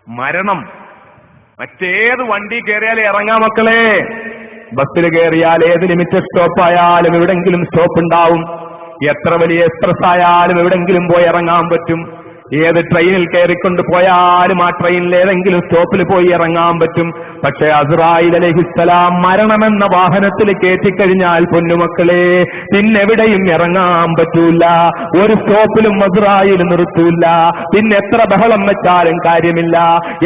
മരണം. മറ്റേത് വണ്ടി കയറിയാലും ഇറങ്ങാം മക്കളെ. ബസ്സിൽ കയറിയാൽ ഏത് ലിമിറ്റഡ് സ്റ്റോപ്പ് ആയാലും എവിടെങ്കിലും സ്റ്റോപ്പ് ഉണ്ടാവും. എത്ര വലിയ എക്സ്പ്രസ് ആയാലും എവിടെങ്കിലും പോയി ഇറങ്ങാൻ പറ്റും. ഏത് ട്രെയിനിൽ കയറിക്കൊണ്ട് പോയാലും ആ ട്രെയിനിൽ ഏതെങ്കിലും സ്റ്റോപ്പിൽ പോയി ഇറങ്ങാൻ പറ്റും. പക്ഷെ അസ്റായീൽ അലൈഹിസ്സലാം മരണമെന്ന വാഹനത്തിൽ കയറ്റിക്കഴിഞ്ഞാൽ പൊന്നുമക്കളെ പിന്നെവിടെയും ഇറങ്ങാൻ പറ്റൂല. ഒരു സ്റ്റോപ്പിലും അസ്റായീൽ നിർത്തൂല. പിന്നെ എത്ര ബഹളം വെച്ചാലും കാര്യമില്ല,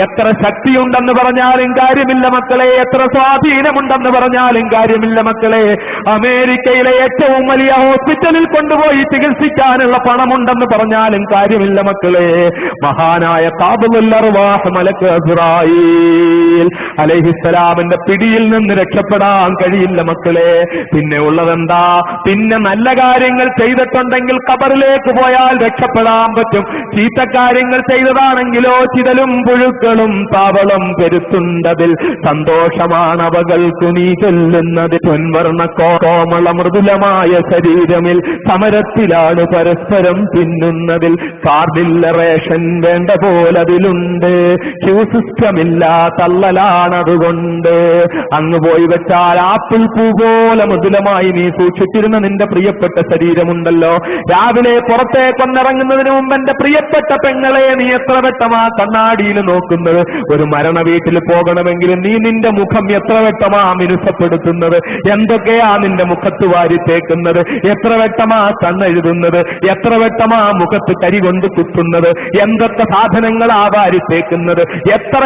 എത്ര ശക്തിയുണ്ടെന്ന് പറഞ്ഞാലും കാര്യമില്ല മക്കളെ, എത്ര സ്വാധീനമുണ്ടെന്ന് പറഞ്ഞാലും കാര്യമില്ല മക്കളെ. അമേരിക്കയിലെ ഏറ്റവും വലിയ ഹോസ്പിറ്റലിൽ കൊണ്ടുപോയി ചികിത്സിക്കാനുള്ള പണമുണ്ടെന്ന് പറഞ്ഞാലും കാര്യമില്ല മക്കളെ. മഹാനായ ഖാബിദുൽ അർവാഹ് മലക്ക് അസ്റായീൽ അലൈഹിസ്സലാമിന്റെ പിടിയിൽ നിന്ന് രക്ഷപ്പെടാൻ കഴിയില്ല മക്കളെ. പിന്നെ ഉള്ളതെന്താ? പിന്നെ നല്ല കാര്യങ്ങൾ ചെയ്തിട്ടുണ്ടെങ്കിൽ ഖബറിലേക്ക് പോയാൽ രക്ഷപ്പെടാൻ പറ്റും. ചീത്ത കാര്യങ്ങൾ ചെയ്തതാണെങ്കിലോ ചിതലും പുഴുക്കളും താവളം പെരുത്തുണ്ടതിൽ സന്തോഷമാണ് അവകൾക്കു നീ ചൊല്ലുന്നത്. പൊൻവർണ്ണ കോമള മൃദുലമായ ശരീരമിൽ സമരത്തിലാണ് പരസ്പരം തിന്നുന്നതിൽ. കാർഡില്ല റേഷൻ വേണ്ട പോലതിലുണ്ട്, ക്യൂ സിസ്റ്റമില്ല തള്ളലാണതുകൊണ്ട്. അങ്ങ് പോയി വെച്ചാൽ ആപ്പിൾ പൂ പോലെ മൃദുലമായി നീ സൂക്ഷിച്ചിരുന്ന നിന്റെ പ്രിയപ്പെട്ട ശരീരമുണ്ടല്ലോ, രാവിലെ പുറത്തേക്കൊന്നിറങ്ങുന്നതിന് മുമ്പ് എന്റെ പ്രിയപ്പെട്ട പെങ്ങളെ നീ എത്ര വട്ടമാ കണ്ണാടിയിൽ നോക്കുന്നത്? ഒരു മരണ വീട്ടിൽ പോകണമെങ്കിൽ നീ നിന്റെ മുഖം എത്ര വട്ടമാ മിനുസപ്പെടുത്തുന്നത്? എന്തൊക്കെയാ നിന്റെ മുഖത്ത് വാരി തേക്കുന്നത്? എത്ര വട്ടമാ കണ്ണെഴുതുന്നത്? എത്ര വട്ടമാ മുഖത്ത് കരി കൊണ്ട് കുത്തുന്നത്? എന്തൊക്കെ സാധനങ്ങളാ വാരി തേക്കുന്നത്? എത്ര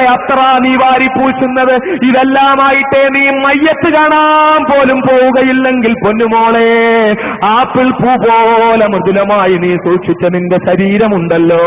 നീ വാരി പൂശുന്നത്? ഇതെല്ലാമായിട്ടേ നീ മയ്യത്ത് കാണാൻ പോലും പോവുകയില്ലെങ്കിൽ പൊന്നുമോളെ, ആപ്പിൾ പൂ പോലെ മൃദുലമായി നീ സൂക്ഷിച്ച നിന്റെ ശരീരമുണ്ടല്ലോ,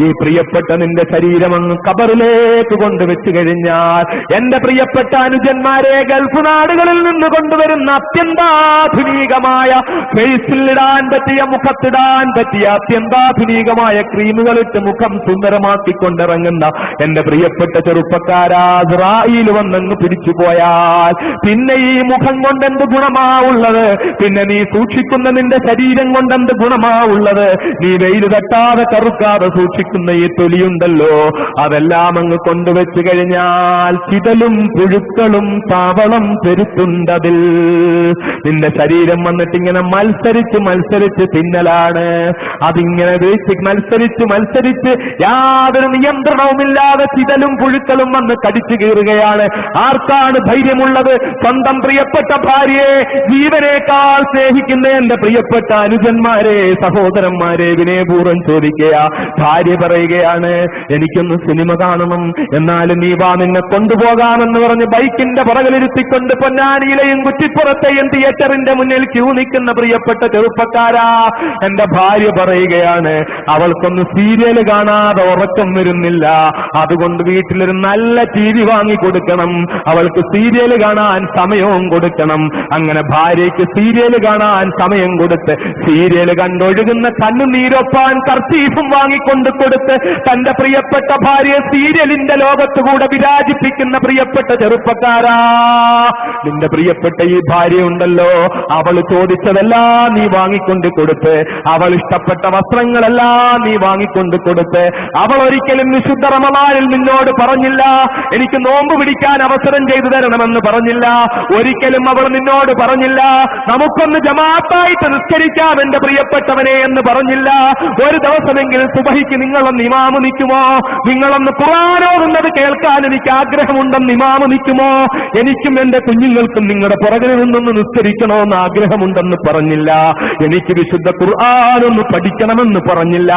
ഈ പ്രിയപ്പെട്ട നിന്റെ ശരീരം അങ്ങ് ഖബറിലേക്ക് കൊണ്ടുവച്ചു കഴിഞ്ഞാൽ, എന്റെ പ്രിയപ്പെട്ട അനുജന്മാരെ, ഗൾഫ് നാടുകളിൽ നിന്ന് കൊണ്ടുവരുന്ന അത്യന്താധുനികമായ ഫേസിലിടാൻ പറ്റിയ, മുഖത്തിടാൻ പറ്റിയ അത്യന്താധുനികമായ ക്രീമുകളിട്ട് മുഖം സുന്ദരമാക്കിക്കൊണ്ടിറങ്ങുന്ന എന്റെ പ്രിയപ്പെട്ട ചെറുപ്പക്കാരാ, അസ്റായീൽ വന്നങ്ങ് പിടിച്ചു പോയാൽ പിന്നെ ഈ മുഖം കൊണ്ടെന്ത് ഗുണമാ ഉള്ളത്? പിന്നെ നീ സൂക്ഷിക്കുന്ന നിന്റെ ശരീരം കൊണ്ടെന്ത് ഗുണമാ ഉള്ളത്? നീ വെയിൽ തട്ടാതെ കറുക്കാതെ സൂക്ഷിക്കുന്ന ഈ തൊലിയുണ്ടല്ലോ, അതെല്ലാം അങ്ങ് കൊണ്ടുവച്ചു കഴിഞ്ഞാൽ ചിതലും പുഴുക്കളും താവളം പെരുത്തുണ്ടതിൽ. നിന്റെ ശരീരം വന്നിട്ടിങ്ങനെ മത്സരിച്ച് തിന്നലാണ്. അതിങ്ങനെ മത്സരിച്ച് യാതൊരു നിയന്ത്രണവുമില്ലാതെ ചിതലും പുഴുക്കളും വന്ന് കടിച്ചു കീറുകയാണ്. ആർക്കാണ് ധൈര്യമുള്ളത്? സ്വന്തം പ്രിയപ്പെട്ട ഭാര്യയെ ജീവനേക്കാൾ സ്നേഹിക്കുന്ന എന്റെ പ്രിയപ്പെട്ട അനുജന്മാരെ, സഹോദരന്മാരെ, വിനയപൂർവ്വം ചോദിക്കുക. ഭാര്യ പറയുകയാണ്, എനിക്കൊന്ന് സിനിമ കാണണം, എന്നാലും നീ വാ, നിന്നെ കൊണ്ടുപോകാമെന്ന് പറഞ്ഞ് ബൈക്കിന്റെ പുറകിലിരുത്തിക്കൊണ്ട് പൊന്നാനിയിലെയും കുറ്റിപ്പുറത്തെയും തിയേറ്ററിന്റെ മുന്നിൽ ക്യൂ നിൽക്കുന്ന പ്രിയപ്പെട്ട ചെറുപ്പക്കാരാ, എന്റെ ഭാര്യ പറയുകയാണ്, അവൾക്കൊന്ന് സീരിയൽ കാണാതെ ഉറക്കം വരുന്നില്ല, അതുകൊണ്ട് വീട്ടിലൊരു നല്ല TV വാങ്ങിക്കൊടുക്കണം, അവൾക്ക് സീരിയൽ കാണാൻ സമയവും കൊടുക്കണം. അങ്ങനെ ഭാര്യയ്ക്ക് സീരിയൽ കാണാൻ സമയം കൊടുത്ത്, സീരിയൽ കണ്ടൊഴുകുന്ന കണ്ണുനീരൊപ്പാൻ കർച്ചീഫും വാങ്ങിക്കൊണ്ട് കൊടുത്ത് തന്റെ പ്രിയപ്പെട്ട ഭാര്യയെ സീരിയലിന്റെ ലോകത്തുകൂടെ വിരാജിപ്പിക്കുന്ന പ്രിയപ്പെട്ട ചെറുപ്പക്കാരാ, നിന്റെ പ്രിയപ്പെട്ട ഈ ഭാര്യ ഉണ്ടല്ലോ, അവൾ ചോദിച്ചതെല്ലാം നീ വാങ്ങിക്കൊണ്ട് കൊടുത്ത്, അവൾ ഇഷ്ടപ്പെട്ട വസ്ത്രങ്ങളെല്ലാം നീ വാങ്ങിക്കൊണ്ട് കൊടുത്ത്, അവൾ ഒരിക്കലും വിശുദ്ധ റമളാനിൽ നിന്നോട് പറഞ്ഞില്ല എനിക്ക് നോമ്പ് പിടിക്കാൻ അവസരം ചെയ്തു തരണമെന്ന് പറഞ്ഞില്ല. ഒരിക്കലും അവൾ നിന്നോട് പറഞ്ഞില്ല നമുക്കൊന്ന് ജമാഅത്തായിട്ട് നിസ്കരിക്കാം എന്റെ പ്രിയപ്പെട്ടവനെ എന്ന് പറഞ്ഞില്ല. ഒരു ദിവസമെങ്കിൽ സുബഹിക്ക് നിങ്ങളൊന്ന് ഇമാമ് നിൽക്കുമോ? നിങ്ങളൊന്ന് ഖുർആൻ ഓതുന്നത് കേൾക്കാൻ എനിക്ക് ആഗ്രഹമുണ്ടെന്ന് ഇമാമ് നിൽക്കുമോ? എനിക്കും എന്റെ കുഞ്ഞുങ്ങൾക്കും നിങ്ങളുടെ പുറകിൽ നിന്നൊന്ന് നിസ്കരിക്കണമെന്ന് ആഗ്രഹമുണ്ടെന്ന് പറഞ്ഞില്ല. എനിക്ക് വിശുദ്ധ ഖുർആൻ ഒന്ന് പഠിക്കണമെന്ന് പറഞ്ഞില്ല.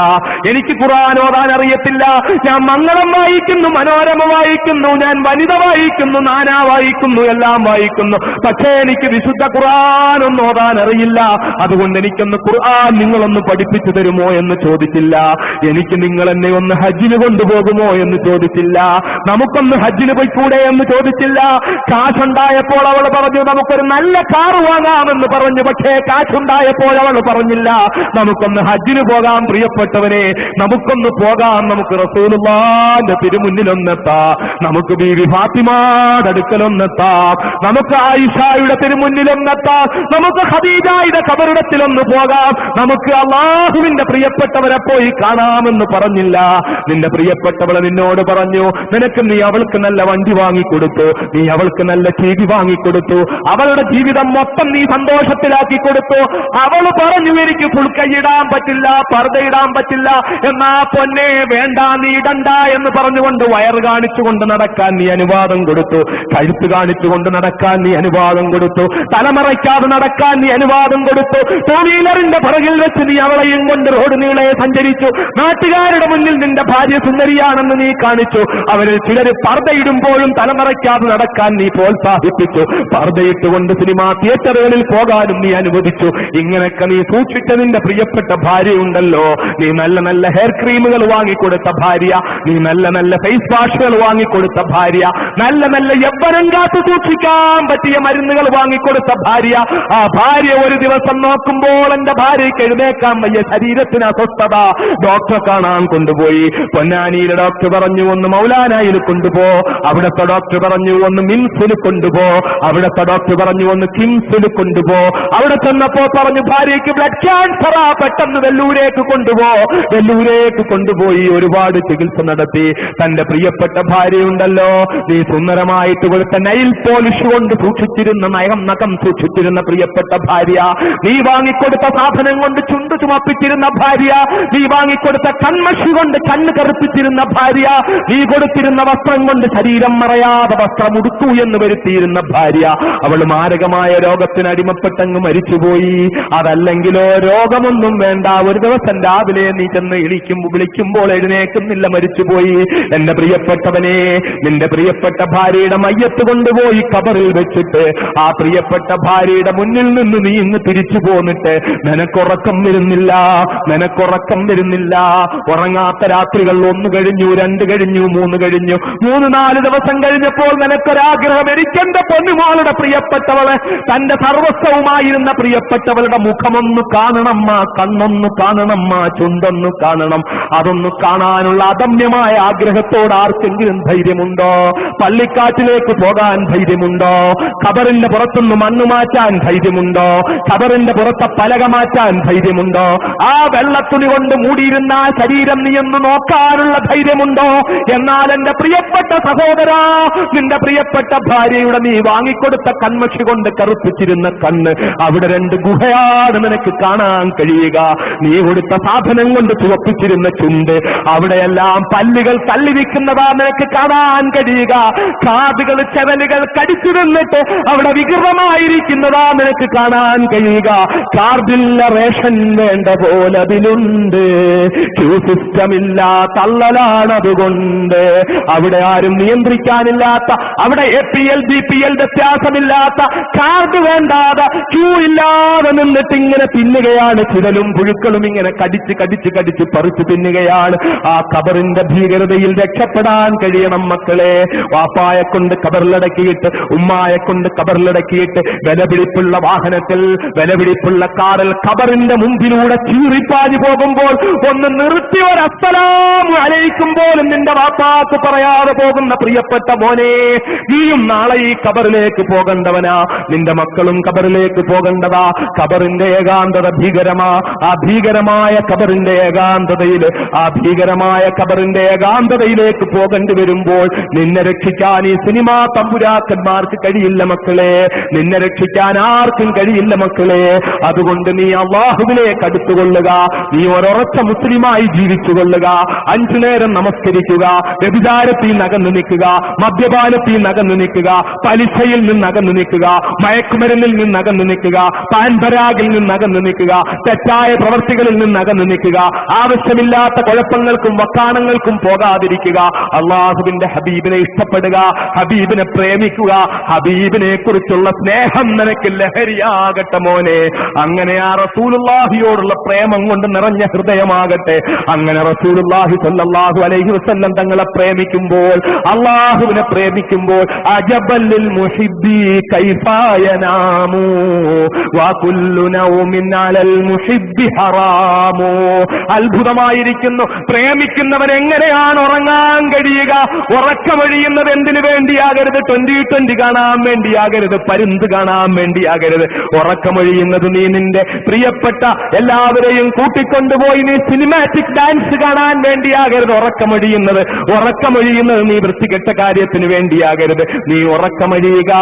എനിക്ക് ഖുർആൻ ഓതാൻ അറിയത്തില്ല, ഞാൻ മംഗളം വായിക്കുന്നു, മനോരമ വായിക്കുന്നു, ഞാൻ വനിത വായിക്കുന്നു, നാനാ വായിക്കുന്നു, എല്ലാം വായിക്കുന്നു, പക്ഷേ എനിക്ക് വിശുദ്ധ ഖുർആൻ ഒന്ന് ഓതാൻ അറിയില്ല. അതുകൊണ്ട് എനിക്കൊന്ന് ഖുർആൻ നിങ്ങളൊന്ന് പഠിപ്പിച്ചു തരുമോ എന്ന് ചോദിച്ചില്ല. എനിക്ക് നിങ്ങൾ എന്നെ ഒന്ന് ഹജ്ജിന് കൊണ്ടുപോകുമോ എന്ന് ചോദിച്ചില്ല. നമുക്കൊന്ന് ഹജ്ജിന് പോയിക്കൂടെ എന്ന് ചോദിച്ചില്ല. കാശുണ്ടായപ്പോൾ അവൾ പറഞ്ഞു നമുക്കൊരു നല്ല കാർ വാങ്ങാമെന്ന് പറഞ്ഞു, പക്ഷേ കാശുണ്ടായപ്പോൾ അവൾ പറഞ്ഞില്ല നമുക്കൊന്ന് ഹജ്ജിന് പോകാം പ്രിയപ്പെട്ടവനെ. നമുക്കൊന്ന് പോകാം, നമുക്ക് റസൂലുള്ളാഹിന്റെ തിരുമുന്നിലൊന്നെത്താം, നമുക്ക് ബീവി ഫാത്തിമയുടെ അടുക്കലൊന്നെത്താം, നമുക്ക് ആയിഷയുടെ തിരുമുന്നിലൊന്നെത്താം, നമുക്ക് ഖദീജയുടെ ഖബറിടത്തിലൊന്ന് പോകാം, നമുക്ക് അല്ലാഹുവിന്റെ പ്രിയപ്പെട്ടവരെ പോയി കാണാമെന്ന് പറഞ്ഞില്ല. നിന്റെ പ്രിയപ്പെട്ടവളെ നിന്നോട് പറഞ്ഞു, നിനക്ക് നീ അവൾക്ക് നല്ല വണ്ടി വാങ്ങിക്കൊടുത്തു, നീ അവൾക്ക് നല്ല ടിവി വാങ്ങിക്കൊടുത്തു, അവളുടെ ജീവിതം മൊത്തം നീ സന്തോഷത്തിലാക്കി കൊടുത്തു. അവൾ പറഞ്ഞു, എനിക്ക് ഫുൾക്കൈയിടാൻ പറ്റില്ല, പർദ്ദയിടാൻ പറ്റില്ല. എന്നാ പൊന്നെ വേണ്ട, നീ ഇടണ്ട എന്ന് പറഞ്ഞുകൊണ്ട് വയറ് കാണിച്ചുകൊണ്ട് നടക്കാൻ നീ അനുവാദം കൊടുത്തു, കഴുത്ത് കാണിച്ചുകൊണ്ട് നടക്കാൻ നീ അനുവാദം കൊടുത്തു, തലമറയ്ക്കാതെ നടക്കാൻ നീ അനുവാദം കൊടുത്തു. ടൂ വീലറിന്റെ പുറകിൽ വെച്ച് നീ അവളെയും കൊണ്ട് റോഡ് നീളെ സഞ്ചരിച്ചു. നാട്ടുകാരുടെ മുന്നിൽ നിന്റെ ഭാര്യ സുന്ദരിയാണെന്ന് നീ കാണിച്ചു. അവരിൽ ചിലര് പർദ്ദയിടുമ്പോഴും തലമറയ്ക്കാതെ നടക്കാൻ നീ പ്രോത്സാഹിപ്പിച്ചു. പർദ്ദയിട്ടുകൊണ്ട് സിനിമാ തിയേറ്ററുകളിൽ പോകാനും നീ അനുവദിച്ചു. ഇങ്ങനെയൊക്കെ നീ സൂക്ഷിച്ച നിന്റെ പ്രിയപ്പെട്ട ഭാര്യയുണ്ടല്ലോ, നീ നല്ല നല്ല ഹെയർ ക്രീമുകൾ വാങ്ങിക്കൊടുത്ത ഭാര്യ, നീ നല്ല നല്ല ഫേസ് വാഷുകൾ വാങ്ങിക്കൊടുത്ത ഭാര്യ, നല്ല നല്ല യൗവനം കാത്തു സൂക്ഷിക്കാൻ പറ്റിയ മരുന്നുകൾ വാങ്ങിക്കൊടുത്ത ഭാര്യ. ആ ഭാര്യ ഒരു ദിവസം നോക്കുമ്പോൾ എന്റെ ഭാര്യയ്ക്ക് എഴുന്നേക്കാൻ വയ്യ, ശരീരത്തിന് അസ്വസ്ഥത, ഡോക്ടറെ കാണാൻ കൊണ്ടുപോയി. പൊന്നാനിയിലെ ഡോക്ടർ പറഞ്ഞു ഒന്ന് മൗലാനായിൽ കൊണ്ടുപോ, അവിടുത്തെ ഡോക്ടർ പറഞ്ഞു ഒന്ന് മിംസിൽ കൊണ്ടുപോ, അവിടുത്തെ ഡോക്ടർ പറഞ്ഞു ഒന്ന് കിംസിൽ കൊണ്ടുപോ. അവിടെ ചെന്നപ്പോ പറഞ്ഞു ഭാര്യയ്ക്ക് ബ്ലഡ് ക്യാൻസറാ, പെട്ടെന്ന് വെല്ലൂരേക്ക് കൊണ്ടുപോ. വെല്ലൂരേക്ക് കൊണ്ടുപോയി ഒരുപാട് ചികിത്സ നടത്തി. തന്റെ പ്രിയപ്പെട്ട ഭാര്യയുണ്ടല്ലോ, നീ സുന്ദരമായിട്ട് കൊടുത്ത നൈൽ പോളിഷ് കൊണ്ട് സൂക്ഷിച്ചിരുന്ന നഖം സൂക്ഷിച്ചിരുന്ന പ്രിയപ്പെട്ട ഭാര്യ, നീ വാങ്ങിക്കൊടുത്ത സാധനം കൊണ്ട് ചുണ്ടു ചുമപ്പിച്ചിരുന്ന ഭാര്യ, നീ വാങ്ങിക്കൊടുത്ത കൺമഷി കൊണ്ട് കണ്ണ് കറുപ്പിച്ചിരുന്ന ഭാര്യ, നീ കൊടുത്തിരുന്ന വസ്ത്രം കൊണ്ട് ശരീരം മറയാതെ വസ്ത്രം ഉടുക്കൂ എന്ന് വരുത്തിയിരുന്ന ഭാര്യ, അവൾ മാരകമായ രോഗത്തിന് അടിമപ്പെട്ടങ്ങ് മരിച്ചുപോയി. അതല്ലെങ്കിലോ രോഗമൊന്നും വേണ്ട, ഒരു ദിവസം രാവിലെ നീ ചെന്ന് വിളിക്കുമ്പോൾ എഴുന്നേക്കുന്നില്ല, മരിച്ചുപോയി. എന്റെ പ്രിയപ്പെട്ടവനെ, നിന്റെ പ്രിയപ്പെട്ട ഭാര്യയുടെ മയ്യത്ത് കൊണ്ടുപോയി ഖബറിൽ വെച്ചിട്ട് ആ പ്രിയപ്പെട്ട ഭാര്യയുടെ മുന്നിൽ നിന്ന് നീ ഇന്ന് തിരിച്ചു പോന്നിട്ട് നിനക്കുറക്കം വരുന്നില്ല, നിനക്കുറക്കം വരുന്നില്ല. ഉറങ്ങാത്ത രാത്രികൾ 1 കഴിഞ്ഞു, 2 കഴിഞ്ഞു, 3 കഴിഞ്ഞു, 3-4 ദിവസം കഴിഞ്ഞപ്പോൾ നിനക്കൊരാഗ്രഹം, എനിക്കെന്റെ പൊന്നുമോളുടെ പ്രിയപ്പെട്ടവള്, തന്റെ സർവസ്വവുമായിരുന്ന പ്രിയപ്പെട്ടവളുടെ മുഖമൊന്ന് കാണണമ്മ, കണ്ണൊന്ന് കാണണമ്മ, ചുണ്ടൊന്ന് കാണണം. അതൊന്ന് കാണാനുള്ള അദമ്യമായ ആഗ്രഹത്തോട് ആർക്കെങ്കിലും ധൈര്യമുണ്ടോ? പള്ളിക്കാറ്റിലേക്ക് പോകാൻ ധൈര്യമുണ്ടോ? ഖബറിന്റെ പുറത്തുനിന്ന് മണ്ണ് മാറ്റാൻ ധൈര്യമുണ്ടോ? ഖബറിന്റെ പുറത്തെ പലക മാറ്റാൻ ധൈര്യമുണ്ടോ? ആ വെള്ളത്തുണി കൊണ്ട് മൂടിയിരുന്ന ആ ശരീരം നീ എന്ന് നോക്കാനുള്ള ധൈര്യമുണ്ടോ? എന്നാൽ എന്റെ പ്രിയപ്പെട്ട സഹോദരാ, നിന്റെ പ്രിയപ്പെട്ട ഭാര്യയുടെ നീ വാങ്ങിക്കൊടുത്ത കൺമഷി കൊണ്ട് കറുപ്പിച്ചിരുന്ന കണ്ണ്, അവിടെ 2 ഗുഹയാണ് നിനക്ക് കാണാൻ കഴിയുക. നീ കൊടുത്ത സാധനം കൊണ്ട് ചുവപ്പിച്ചിരുന്ന ചുണ്ട്, അവിടെയെല്ലാം പല്ലുകൾ തള്ളിരിക്കുന്നതാ നിനക്ക് കാണാൻ കഴിയുക. കാതുകൾ ചെവലുകൾ കടിച്ചു നിന്നിട്ട് അവിടെ വികൃതമായിരിക്കുന്നതാ നിനക്ക് കാണാൻ കഴിയുക. കാർഡില്ല റേഷൻ വേണ്ട പോലെ അതിലുണ്ട്, ക്യൂ സിസ്റ്റമില്ല, തള്ളലാണ് അതുകൊണ്ട്. അവിടെ ആരും നിയന്ത്രിക്കാനില്ലാത്ത, അവിടെ APL BPL വ്യത്യാസമില്ലാത്ത, കാർഡ് വേണ്ടാതെ ക്യൂ ഇല്ലാതെ നിന്നിട്ട് ഇങ്ങനെ തിന്നുകയാണ്. ചിരലും പുഴുക്കളും ഇങ്ങനെ കടിച്ച് കടിച്ച് കടിച്ച് പറിച്ചു തിന്നുകയാണ്. ആ ഖബറിന്റെ ഭീകരതയിൽ രക്ഷപ്പെടാൻ കഴിയണം മക്കളെ. വാപ്പായെ കൊണ്ട് ഖബറിലടക്കിയിട്ട്, ഉമ്മായെ കൊണ്ട് ഖബറിലടക്കിയിട്ട്, വിലപിടിപ്പുള്ള വാഹനത്തിൽ, വിലപിടിപ്പുള്ള കാറിൽ ഖബറിന്റെ മുമ്പിലൂടെ ചീറിപ്പാഞ്ഞു പോകുമ്പോൾ ഒന്ന് നിർത്തി ഒരു അസ്സലാമു അലൈക്കും പോലും നിന്റെ വാപ്പാക്ക് പറയാതെ പോകുന്ന പ്രിയപ്പെട്ട മോനെ, നീയും നാളെ ഈ ഖബറിലേക്ക് പോകേണ്ടവനാ, നിന്റെ മക്കളും ഖബറിലേക്ക് പോകേണ്ടതാ. ഖബറിന്റെ ഏകാന്തത ഭീകരമാ. ആ ഭീകരമായ ഖബറിന്റെ ഏകാന്തതയിൽ, ആ ഭീകരമായ ഖബറിന്റെ ഏകാന്തതയിലേക്ക് പോകേണ്ടി വരുമ്പോൾ നിന്നെ രക്ഷിക്കാൻ ഈ സിനിമാ തമ്പുരാക്കന്മാർക്ക് കഴിയില്ല മക്കളെ, നിന്നെ രക്ഷിക്കാൻ ആർക്കും കഴിയില്ല മക്കളെ. അതുകൊണ്ട് നീ അല്ലാഹുവിലേക്ക് അടുത്തുകൊള്ളുക, നീ ഒരൊറച്ച മുസ്ലിമായി ജീവിച്ചുകൊള്ളുക, 5 നേരം നമസ്കരിക്കുക, വ്യഭിചാരത്തിൽ നകന്നു നിൽക്കുക, മദ്യപാനത്തിൽ നകന്നു നിൽക്കുക, പലിശയിൽ നിന്ന് അകന്നു നിൽക്കുക, മയക്കുമരുന്നിൽ നിന്ന് അകന്നു നിൽക്കുക, പാൻപരാഗിൽ നിന്ന് അകന്നു നിൽക്കുക, തെറ്റായ പ്രവർത്തികളിൽ നിന്ന് അകന്നു നിൽക്കുക, ആവശ്യമില്ലാത്ത കുഴപ്പങ്ങൾക്കും വക്കാണങ്ങൾക്കും പോകാതിരിക്കുക, അള്ളാഹുവിന്റെ ഹബീബിനെ ഇഷ്ടപ്പെടുക, ഹബീബിനെ പ്രേമിക്കുക, ഹബീബിനെ കുറിച്ചുള്ള സ്നേഹം നിനക്ക് ലഹരിയാകട്ടെ മോനെ. അങ്ങനെ ആ റസൂലുള്ളാഹിയോടുള്ള പ്രേമം കൊണ്ട് നിറഞ്ഞ ഹൃദയമാകട്ടെ. അങ്ങനെ റസൂലുള്ളാഹി സ്വല്ലല്ലാഹു അലൈഹി വസല്ലം തങ്ങളെ പ്രേമിക്കുമ്പോൾ, അള്ളാഹുവിനെ പ്രേമിക്കുമ്പോൾ, അജബല്ലിൽ മുഹിബ്ബി കൈഫാ യനാമു വകുല്ലു നൗമിൻ അലൽ മുഹിബ്ബി ഹറാമു. അത്ഭുതമായിരിക്കുന്നു. പ്രേമിക്കുന്നവൻ എങ്ങനെയാണ് ഉറങ്ങാൻ കഴിയുക? ഉറക്കമൊഴിയുന്നത് എന്തിനു വേണ്ടിയാകരുത്? 2020 കാണാൻ വേണ്ടിയാകരുത്, പരുന്ത് കാണാൻ വേണ്ടിയാകരുത്. ഉറക്കമൊഴിയുന്നത് നീ നിന്റെ പ്രിയപ്പെട്ട എല്ലാവരെയും കൂട്ടിക്കൊണ്ടുപോയി നീ സിനിമാറ്റിക് ഡാൻസ് കാണാൻ വേണ്ടിയാകരുത്. ഉറക്കമൊഴിയുന്നത് നീ വൃത്തികെട്ട കാര്യത്തിന് വേണ്ടിയാകരുത്. നീ ഉറക്കമൊഴിയുക.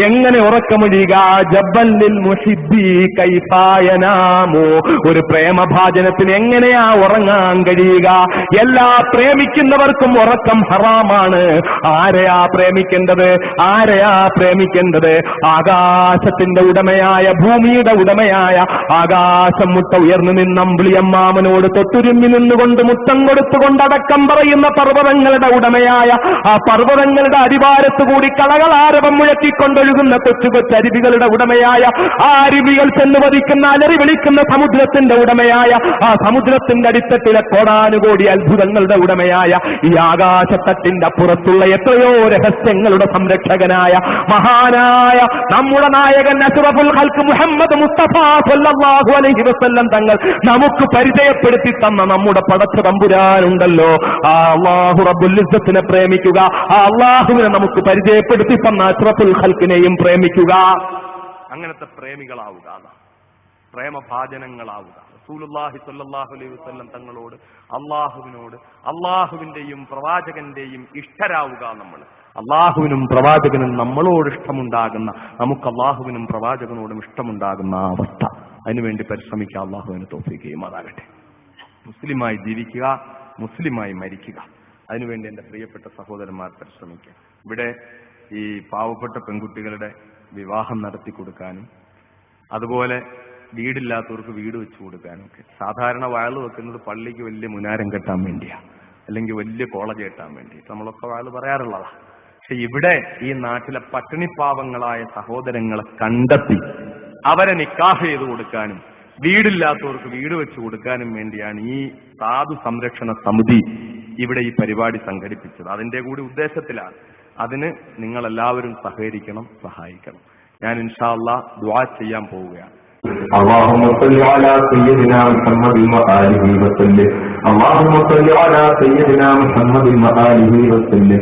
എങ്ങനെ ഉറക്കമൊഴിയുക? ജബ്ബല്ലിൽ മുഹിബ്ബി കൈഫായനാമു. ഒരു പ്രേമഭാജനത്തിന് എങ്ങനെയാ ഉറങ്ങാൻ കഴിയുക? എല്ലാ പ്രേമിക്കുന്നവർക്കും ഉറക്കം ഹറാമാണ്. ആരെയാ പ്രേമിക്കേണ്ടത്? ആകാശത്തിന്റെ ഉടമയായ, ഭൂമിയുടെ ഉടമയായ, ആകാശം മുട്ട ഉയർന്നു നിന്ന അമ്പിളിയമ്മാമനോട് തൊട്ടുരുമ്മി നിന്നുകൊണ്ട് മുത്തം കൊടുത്തുകൊണ്ട് അടക്കം പറയുന്ന പർവ്വതങ്ങളുടെ ഉടമയായ, ആ പർവ്വതങ്ങളുടെ അടിവാരത്ത് കൂടി കളകളാരവം മുഴക്കിക്കൊണ്ടൊഴുകുന്ന കൊച്ചു കൊച്ചരുവികളുടെ ഉടമയായ, ആ അരുവികൾ ചെന്ന് വധിക്കുന്ന അലറി വിളിക്കുന്ന സമുദ്രത്തിന്റെ ഉടമയായ, ആ സമുദ്രത്തിന്റെ അടിത്തട്ടിലെ കോടാനുകോടി അത്ഭുതങ്ങളുടെ ഉടമയായ, ഈ ആകാശത്തട്ടിന്റെ അപ്പുറത്തുള്ള എത്രയോ രഹസ്യങ്ങളുടെ സംരക്ഷകനായ മഹാനായ നമ്മുടെ നായകൻ അഷ്റഫുൽ ഖൽഖ് മുഹമ്മദ് മുസ്തഫ സല്ലല്ലാഹു അലൈഹി വസല്ലം തങ്ങൾ നമുക്ക് പരിചയപ്പെടുത്തി തന്ന നമ്മുടെ പടച്ച തമ്പുരാനുണ്ടല്ലോ, ആ അല്ലാഹു റബ്ബുൽ ഇസ്സത്തിനെ പ്രേമിക്കുക. ആ അല്ലാഹുവിനെ നമുക്ക് പരിചയപ്പെടുത്തി തന്ന അഷ്റഫുൽ ഖൽഖിനെയും പ്രേമിക്കുക. അങ്ങനത്തെ പ്രേമികളാവുക, പ്രേമഭാജനങ്ങളാവുക. റസൂലുള്ളാഹി സ്വല്ലല്ലാഹു അലൈഹി വസല്ലം തങ്ങളോട്, അള്ളാഹുവിന്റെയും പ്രവാചകന്റെയും ഇഷ്ടരാവുക. നമ്മൾ അള്ളാഹുവിനും പ്രവാചകനും നമ്മളോട് ഇഷ്ടമുണ്ടാകുന്ന, നമുക്ക് അള്ളാഹുവിനും പ്രവാചകനോടും ഇഷ്ടമുണ്ടാകുന്ന അവസ്ഥ, അതിനുവേണ്ടി പരിശ്രമിക്കുക. അള്ളാഹുവിന് തൗഫീഖ് ചെയ്യുമാറാകട്ടെ. മുസ്ലിമായി ജീവിക്കുക, മുസ്ലിമായി മരിക്കുക. അതിനുവേണ്ടി എന്റെ പ്രിയപ്പെട്ട സഹോദരന്മാർ പരിശ്രമിക്കുക. ഇവിടെ ഈ പാവപ്പെട്ട പെൺകുട്ടികളുടെ വിവാഹം നടത്തി കൊടുക്കാനും, അതുപോലെ വീടില്ലാത്തവർക്ക് വീട് വെച്ചു കൊടുക്കാനും ഒക്കെ സാധാരണ വയല് വെക്കുന്നത് പള്ളിക്ക് വലിയ മുനാരം കെട്ടാൻ വേണ്ടിയാ, അല്ലെങ്കിൽ വലിയ കോളേജ് കെട്ടാൻ വേണ്ടി നമ്മളൊക്കെ വയല് പറയാറുള്ളതാ. പക്ഷെ ഇവിടെ ഈ നാട്ടിലെ പട്ടിണിപ്പാവങ്ങളായ സഹോദരങ്ങളെ കണ്ടെത്തി അവരെ നിക്കാഹ് ചെയ്ത് കൊടുക്കാനും വീടില്ലാത്തവർക്ക് വീട് വെച്ചു കൊടുക്കാനും വേണ്ടിയാണ് ഈ സാധു സംരക്ഷണ സമിതി ഇവിടെ ഈ പരിപാടി സംഘടിപ്പിച്ചത്. അതിന്റെ കൂടി ഉദ്ദേശത്തിലാണ്. അതിന് നിങ്ങളെല്ലാവരും സഹകരിക്കണം, സഹായിക്കണം. ഞാൻ ഇൻഷാ അല്ലാഹ് ദുആ ചെയ്യാൻ പോവുകയാണ്. اللهم صل على سيدنا محمد وآله وسلم. اللهم صل على سيدنا محمد وآله وسلم.